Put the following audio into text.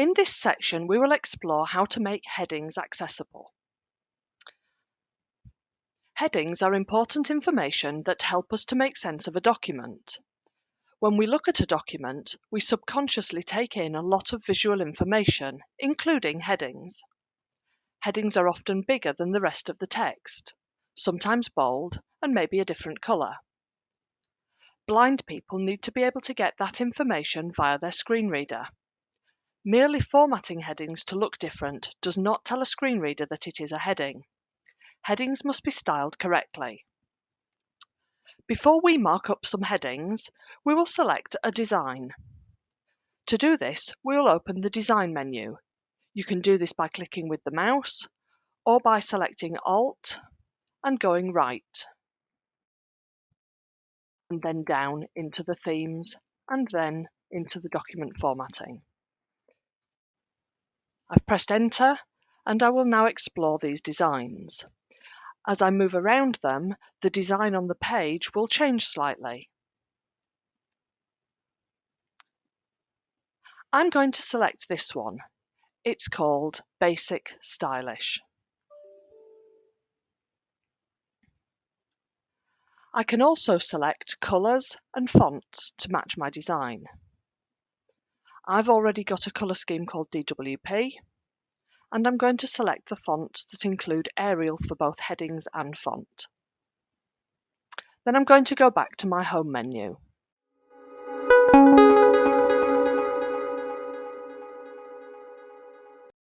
In this section, we will explore how to make headings accessible. Headings are important information that help us to make sense of a document. When we look at a document, we subconsciously take in a lot of visual information, including headings. Headings are often bigger than the rest of the text, sometimes bold and maybe a different colour. Blind people need to be able to get that information via their screen reader. Merely formatting headings to look different does not tell a screen reader that it is a heading. Headings must be styled correctly. Before we mark up some headings, we will select a design. To do this, we will open the Design menu. You can do this by clicking with the mouse or by selecting Alt and going right, and then down into the themes and then into the document formatting. I've pressed Enter and I will now explore these designs. As I move around them, the design on the page will change slightly. I'm going to select this one. It's called Basic Stylish. I can also select colours and fonts to match my design. I've already got a colour scheme called DWP, and I'm going to select the fonts that include Arial for both headings and font. Then I'm going to go back to my home menu.